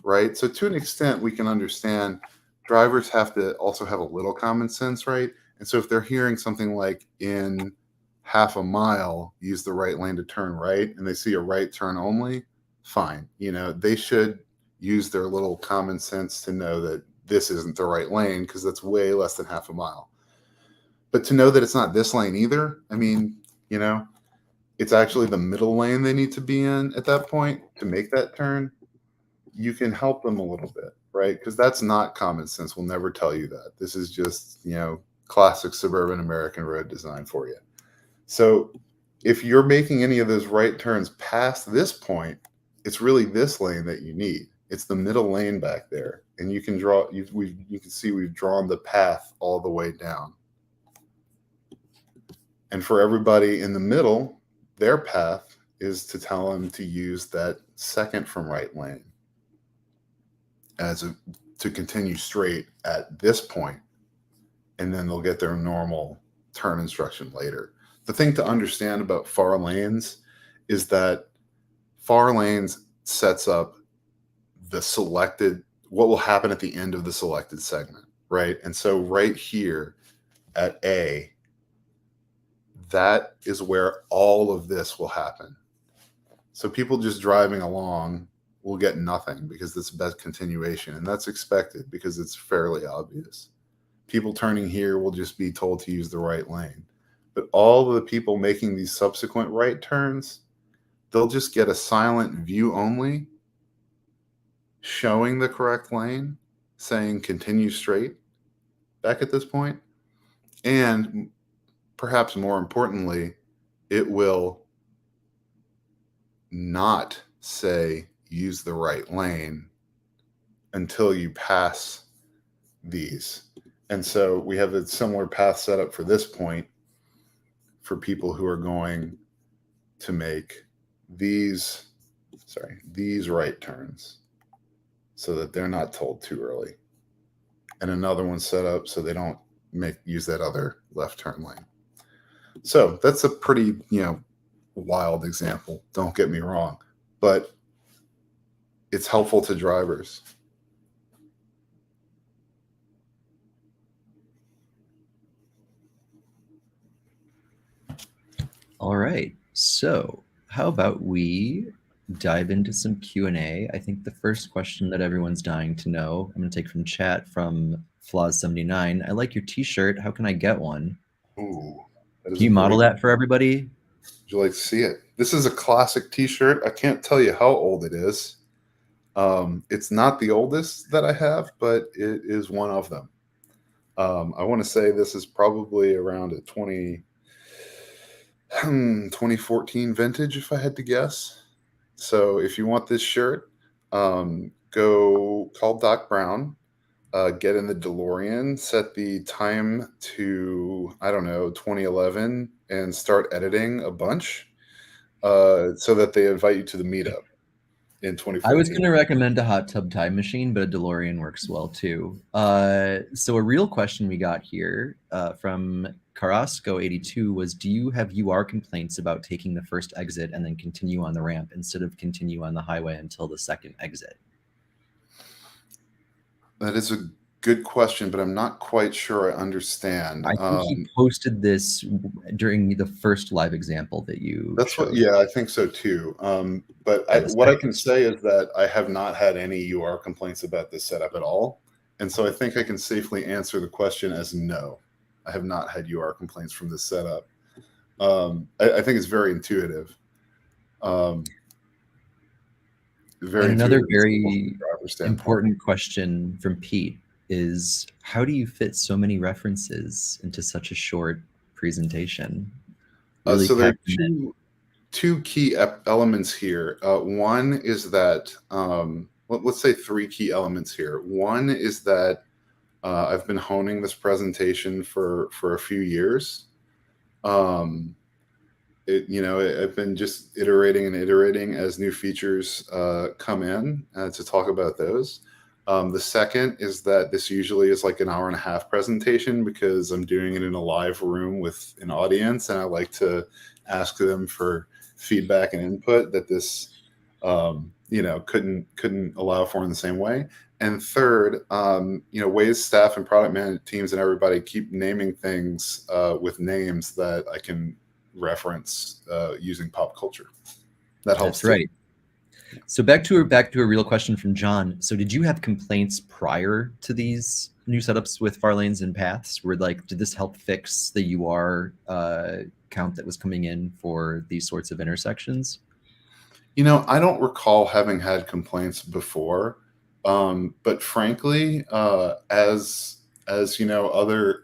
Right. So to an extent, we can understand drivers have to also have a little common sense, right? And so if they're hearing something like in half a mile, use the right lane to turn right, and they see a right turn only, fine. You know, they should use their little common sense to know that this isn't the right lane because that's way less than half a mile. But to know that it's not this lane either, I mean, you know, it's actually the middle lane they need to be in at that point to make that turn. You can help them a little bit, right? Because that's not common sense. We'll never tell you that. This is just, you know, classic suburban American road design for you. So if you're making any of those right turns past this point, it's really this lane that you need. It's the middle lane back there. And you can draw, you can see we've drawn the path all the way down. And for everybody in the middle, their path is to tell them to use that second from right lane to continue straight at this point, and then they'll get their normal turn instruction later. The thing to understand about far lanes is that far lanes sets up what will happen at the end of the selected segment, right? And so right here at A, that is where all of this will happen. So people just driving along will get nothing because it's best continuation, and that's expected because it's fairly obvious. People turning here will just be told to use the right lane. But all of the people making these subsequent right turns, they'll just get a silent view only showing the correct lane, saying continue straight back at this point. And perhaps more importantly, it will not say use the right lane until you pass these. And so we have a similar path set up for this point for people who are going to make these right turns so that they're not told too early. And another one set up so they don't use that other left turn lane. So that's a pretty, wild example. Don't get me wrong, but it's helpful to drivers. All right. So how about we dive into some Q&A? I think the first question that everyone's dying to know, I'm going to take from chat from Flaws79. I like your t-shirt. How can I get one? Ooh. Can you model that for everybody? Would you like to see it? This is a classic t-shirt. I can't tell you how old it is. It's not the oldest that I have, but it is one of them. I want to say this is probably around a 2014 vintage, if I had to guess. So if you want this shirt, Go call Doc Brown, get in the DeLorean, set the time to, I don't know, 2011, and start editing a bunch so that they invite you to the meetup in I was 2014. going to recommend a hot tub time machine, but a DeLorean works well too. So a real question we got here from Carrasco82 was, do you have UR complaints about taking the first exit and then continue on the ramp instead of continue on the highway until the second exit? That is a good question, but I'm not quite sure I understand. I think he posted this during the first live example that you That's what, showed. yeah, I think so too. But Yeah, the what I second. can say is that I have not had any UR complaints about this setup at all. And so I think I can safely answer the question as no. I have not had UR complaints from this setup. I think it's very intuitive. Very And another intuitive and simple from very the driver's standpoint. important question from Pete is, how do you fit so many references into such a short presentation? Really So there are packing it. two key elements here. One is that, let's say three key elements here. One is that I've been honing this presentation for a few years. I've been just iterating and iterating as new features come in to talk about those. The second is that this usually is like an hour and a half presentation because I'm doing it in a live room with an audience, and I like to ask them for feedback and input that this couldn't allow for in the same way. And third, Waze staff and product management teams and everybody keep naming things with names that I can reference using pop culture. That helps. That's right. So back to a real question from John. So did you have complaints prior to these new setups with far lanes and paths? Where like, did this help fix the UR count that was coming in for these sorts of intersections? I don't recall having had complaints before, but frankly, as other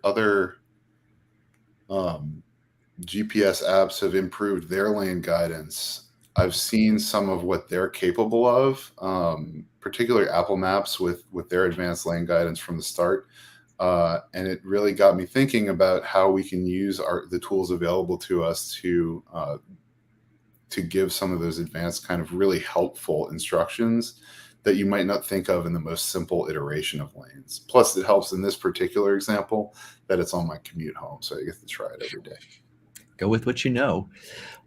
GPS apps have improved their lane guidance, I've seen some of what they're capable of, particularly Apple Maps with their advanced lane guidance from the start. And it really got me thinking about how we can use the tools available to us to give some of those advanced kind of really helpful instructions that you might not think of in the most simple iteration of lanes. Plus, it helps in this particular example that it's on my commute home, so I get to try it every day. Go with what you know.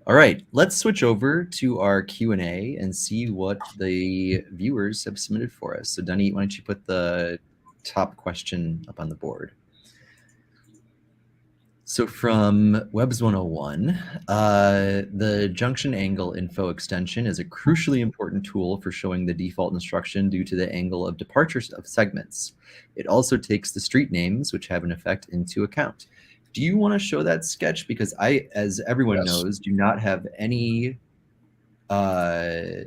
All right, let's switch over to our Q&A and see what the viewers have submitted for us. So Dunny, why don't you put the top question up on the board? So from Webs 101, the junction angle info extension is a crucially important tool for showing the default instruction due to the angle of departures of segments. It also takes the street names, which have an effect, into account. Do you want to show that sketch? Because I, as everyone knows, do not have any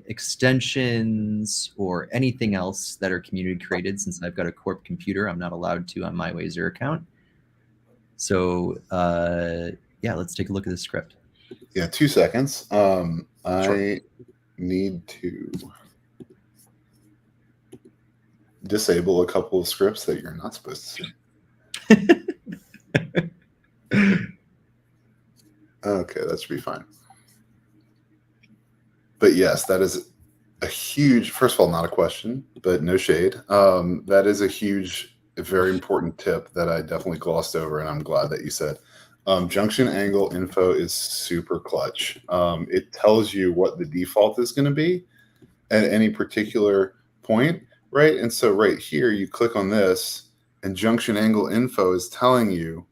extensions or anything else that are community created. Since I've got a corp computer, I'm not allowed to on my Wazer account. So yeah, let's take a look at the script. Yeah, 2 seconds. Sure. I need to disable a couple of scripts that you're not supposed to see. Okay, that should be fine. But yes, that is a huge, first of all, not a question, but no shade. That is a huge, very important tip that I definitely glossed over, and I'm glad that you said. Junction angle info is super clutch. It tells you what the default is going to be at any particular point, right? And so right here, you click on this, and junction angle info is telling you,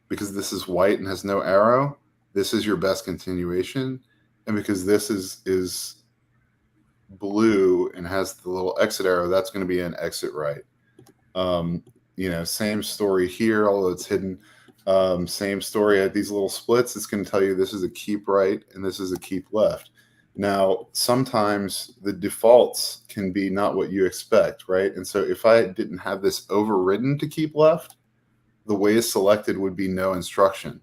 because this is white and has no arrow, this is your best continuation. And because this is blue and has the little exit arrow, that's going to be an exit right. Same story here, although it's hidden. Same story at these little splits. It's going to tell you this is a keep right and this is a keep left. Now, sometimes the defaults can be not what you expect, right? And so if I didn't have this overridden to keep left, the way selected would be no instruction.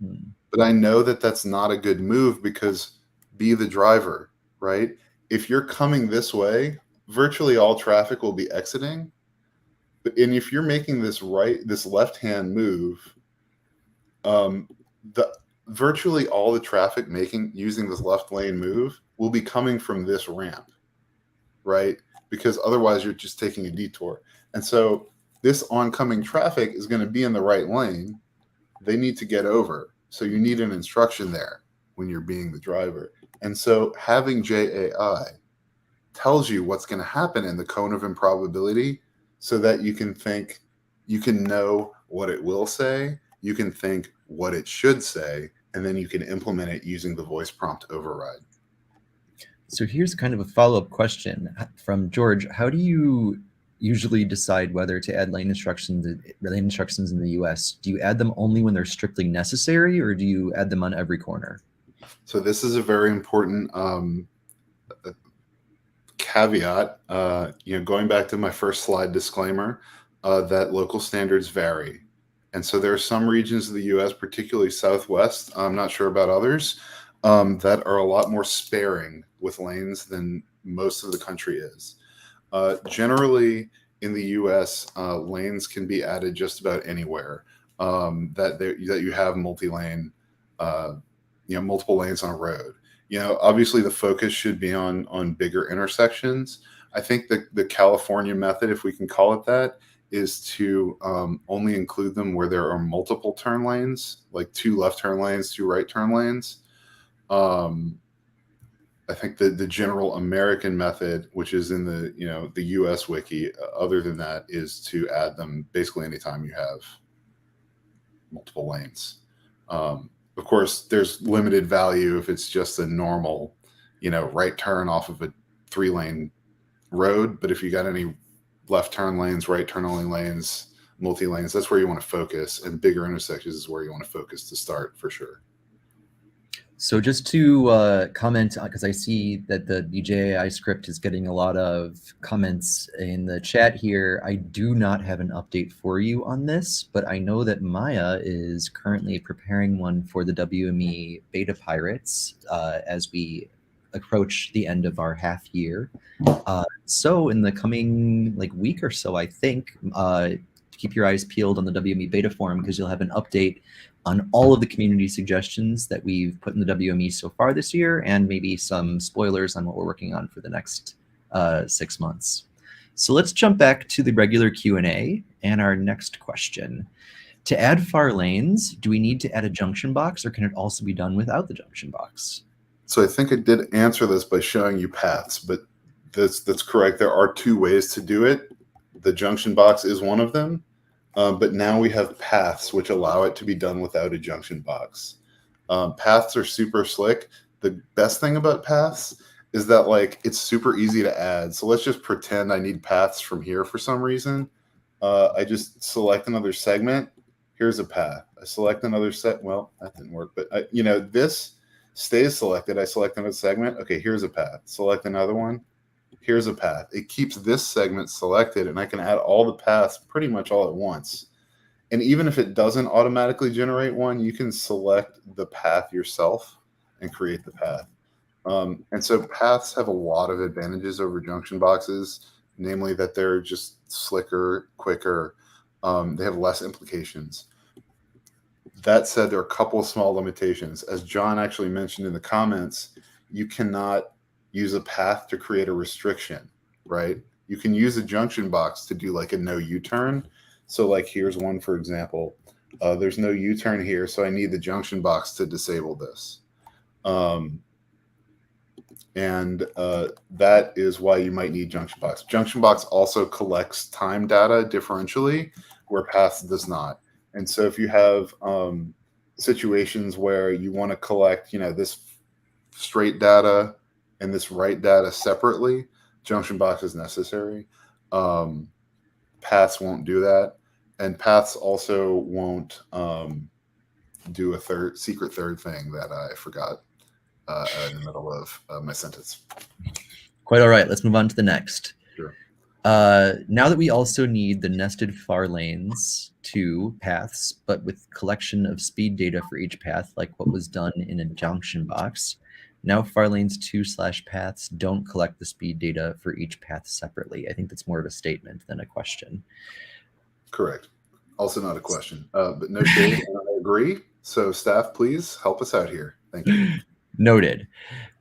But I know that that's not a good move because be the driver, right? if you're coming this way, virtually all traffic will be exiting. And if you're making this left-hand move, the virtually all the traffic using this left lane move will be coming from this ramp, right? Because otherwise you're just taking a detour. And so this oncoming traffic is going to be in the right lane. They need to get over. So you need an instruction there when you're being the driver. And so having JAI tells you what's going to happen in the cone of improbability so that you can know what it will say, you can think what it should say, and then you can implement it using the voice prompt override. So here's kind of a follow-up question from George. How do you usually decide whether to add lane instructions in the US? Do you add them only when they're strictly necessary, or do you add them on every corner? So this is a very important caveat. Going back to my first slide disclaimer, that local standards vary. And so there are some regions of the US, particularly Southwest, I'm not sure about others, that are a lot more sparing with lanes than most of the country is. Generally, in the US, lanes can be added just about anywhere that you have multi-lane, multiple lanes on a road. Obviously the focus should be on bigger intersections. I think the California method, if we can call it that, is to only include them where there are multiple turn lanes, like 2 left turn lanes, 2 right turn lanes. I think the general American method, which is in the US wiki, other than that, is to add them basically anytime you have multiple lanes. Of course, there's limited value if it's just a normal, right turn off of a 3-lane road. But if you got any left turn lanes, right turn only lanes, multi-lanes, that's where you want to focus. And bigger intersections is where you want to focus to start, for sure. So just to comment, because I see that the BJAI script is getting a lot of comments in the chat here, I do not have an update for you on this, but I know that Maya is currently preparing one for the WME Beta Pirates as we approach the end of our half year. So in the coming week or so, I think, keep your eyes peeled on the WME Beta forum, because you'll have an update on all of the community suggestions that we've put in the WME so far this year, and maybe some spoilers on what we're working on for the next 6 months. So let's jump back to the regular Q&A and our next question. To add far lanes, do we need to add a junction box, or can it also be done without the junction box? So I think I did answer this by showing you paths, but that's correct. There are 2 ways to do it. The junction box is one of them. But now we have paths which allow it to be done without a junction box. Paths are super slick. The best thing about paths is that it's super easy to add. So let's just pretend I need paths from here for some reason. I just select another segment. Here's a path. I select another set. Well, that didn't work, but this stays selected. I select another segment. Okay, here's a path. Select another one. Here's a path. It keeps this segment selected, and I can add all the paths pretty much all at once. And even if it doesn't automatically generate one, you can select the path yourself and create the path. And so paths have a lot of advantages over junction boxes, namely that they're just slicker, quicker. They have less implications. That said, there are a couple of small limitations. As John actually mentioned in the comments, you cannot use a path to create a restriction, right? You can use a junction box to do a no U-turn. So here's one, for example. There's no U-turn here, so I need the junction box to disable this. That is why you might need junction box. Junction box also collects time data differentially, where paths does not. And so if you have situations where you want to collect, this straight data and this right data separately, junction box is necessary. Paths won't do that. And paths also won't do a secret third thing that I forgot in the middle of my sentence. Quite all right. Let's move on to the next. Sure. Now that we also need the nested far lanes to paths, but with collection of speed data for each path, like what was done in a junction box, Now far lanes 2/paths don't collect the speed data for each path separately. I think that's more of a statement than a question. Correct. Also not a question, but no shade, and I agree. So staff, please help us out here. Thank you. Noted.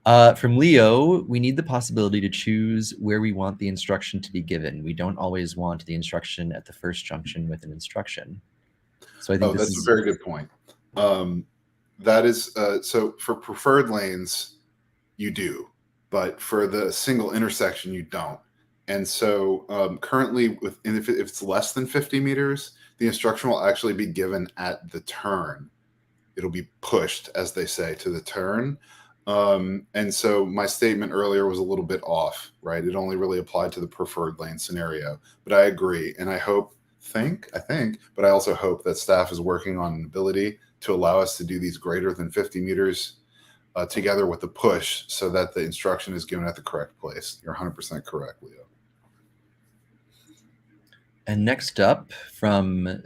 From Leo, we need the possibility to choose where we want the instruction to be given. We don't always want the instruction at the first junction with an instruction. So I think this that's is a very good point. That is so for preferred lanes, you do, but for the single intersection, you don't. And so currently, if it's less than 50 meters, the instruction will actually be given at the turn. It'll be pushed, as they say, to the turn. And so my statement earlier was a little bit off, right? It only really applied to the preferred lane scenario. But I agree, and I think, but I also hope that staff is working on an ability to allow us to do these greater than 50 meters together with the push so that the instruction is given at the correct place. You're 100% correct, Leo. And next up from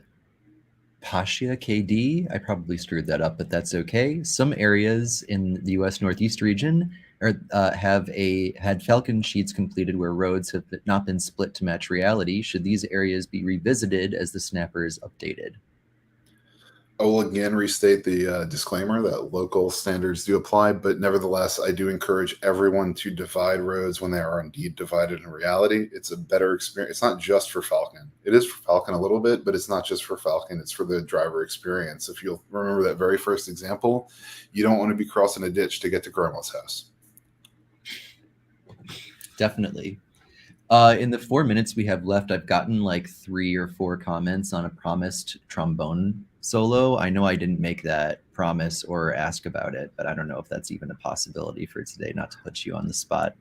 Pasha KD, I probably screwed that up, but that's okay. Some areas in the U.S. Northeast region have had Falcon sheets completed where roads have not been split to match reality. Should these areas be revisited as the snapper is updated? I will again restate the disclaimer that local standards do apply, but nevertheless, I do encourage everyone to divide roads when they are indeed divided in reality. It's a better experience. It's not just for Falcon. It is for Falcon a little bit, but it's not just for Falcon. It's for the driver experience. If you'll remember that very first example, you don't want to be crossing a ditch to get to grandma's house. Definitely. In the 4 minutes we have left, I've gotten like 3 or 4 comments on a promised trombone solo. I know I didn't make that promise or ask about it, but I don't know if that's even a possibility for today, not to put you on the spot.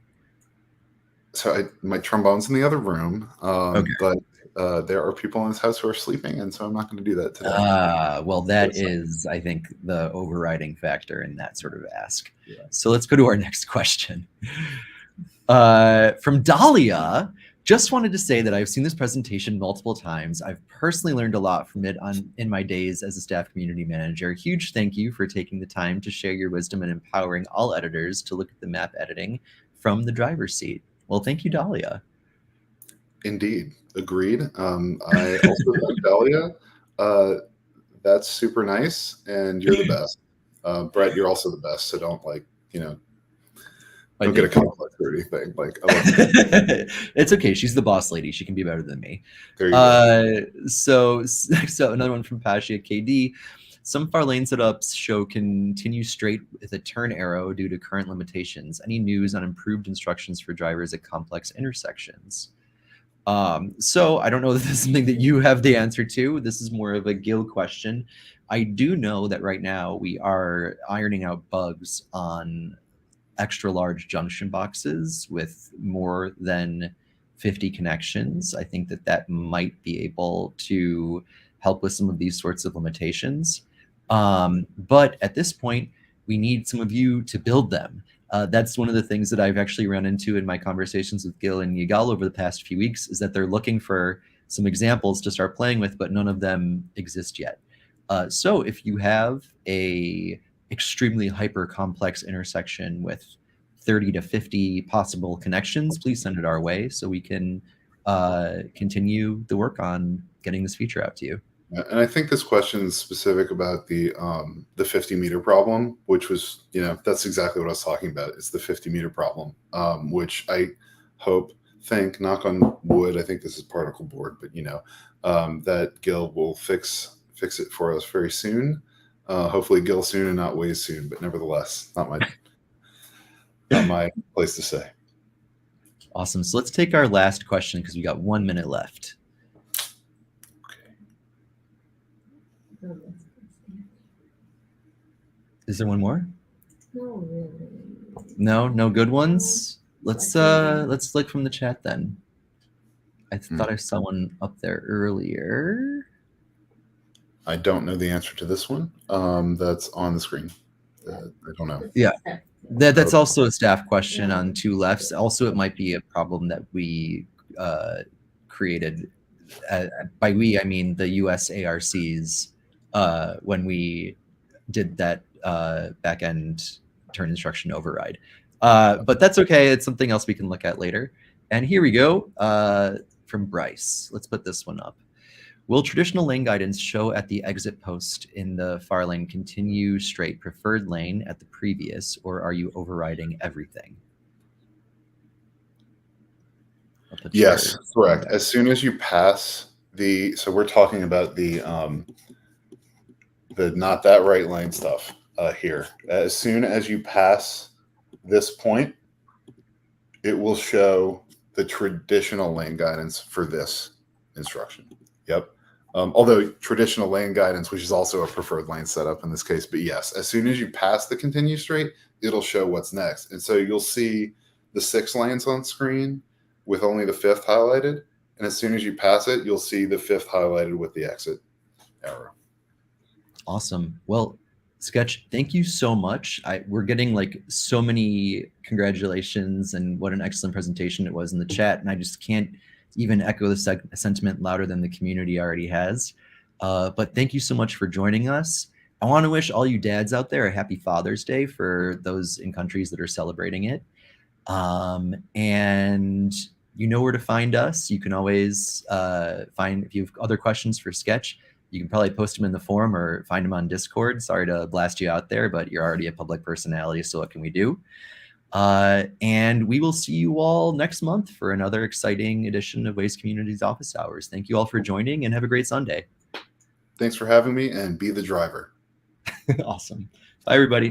So my trombone's in the other room, Okay. but there are people in this house who are sleeping, and so I'm not going to do that today. Well, that is, I think, the overriding factor in that sort of ask. Yeah. So let's go to our next question. From Dahlia, just wanted to say that I've seen this presentation multiple times. I've personally learned a lot from it in my days as a staff community manager. Huge thank you for taking the time to share your wisdom and empowering all editors to look at the map editing from the driver's seat. Well, thank you, Dahlia. Indeed. Agreed. I also like Dahlia. That's super nice, and you're the best. Brett, you're also the best, so don't don't get a complex or anything. It's okay. She's the boss lady. She can be better than me. There you go. So another one from Pasha KD. Some far lane setups show continue straight with a turn arrow due to current limitations. Any news on improved instructions for drivers at complex intersections? So I don't know if this is something that you have the answer to. This is more of a Gil question. I do know that right now we are ironing out bugs on extra large junction boxes with more than 50 connections. I think that might be able to help with some of these sorts of limitations. But at this point, we need some of you to build them. That's one of the things that I've actually run into in my conversations with Gil and Yigal over the past few weeks, is that they're looking for some examples to start playing with, but none of them exist yet. So if you have a extremely hyper complex intersection with 30 to 50 possible connections, please send it our way so we can continue the work on getting this feature out to you. And I think this question is specific about the 50-meter problem, which was, that's exactly what I was talking about. It's the 50-meter problem, which I think, knock on wood, I think this is particle board, but that Gil will fix it for us very soon. Hopefully Gil soon and not Waze soon, but nevertheless, not my place to say. Awesome. So let's take our last question because we got 1 minute left. Okay. Is there one more? No, really. No good ones? Let's look from the chat then. I thought I saw one up there earlier. I don't know the answer to this one. That's on the screen. I don't know. Yeah. That's also a staff question on 2 lefts. Also, it might be a problem that we created. By we, I mean the US ARCs when we did that back-end turn instruction override. But that's okay. It's something else we can look at later. And here we go from Bryce. Let's put this one up. Will traditional lane guidance show at the exit post in the far lane continue straight preferred lane at the previous, or are you overriding everything? Yes, correct. As soon as you pass the, so we're talking about the not that right lane stuff here. As soon as you pass this point, it will show the traditional lane guidance for this instruction. Yep. Although traditional lane guidance, which is also a preferred lane setup in this case, but yes, as soon as you pass the continue straight, it'll show what's next. And so you'll see the 6 lanes on screen with only the 5th highlighted. And as soon as you pass it, you'll see the 5th highlighted with the exit arrow. Awesome. Well, Sketch, thank you so much. We're getting like so many congratulations and what an excellent presentation it was in the chat. And I just can't even echo the sentiment louder than the community already has. But thank you so much for joining us. I want to wish all you dads out there a happy Father's Day for those in countries that are celebrating it. And you know where to find us. You can always find, if you have other questions for Sketch, you can probably post them in the forum or find them on Discord. Sorry to blast you out there, but you're already a public personality, so what can we do? And we will see you all next month for another exciting edition of Waze Community's Office Hours. Thank you all for joining and have a great Sunday. Thanks for having me, and be the driver. Awesome. Bye, everybody.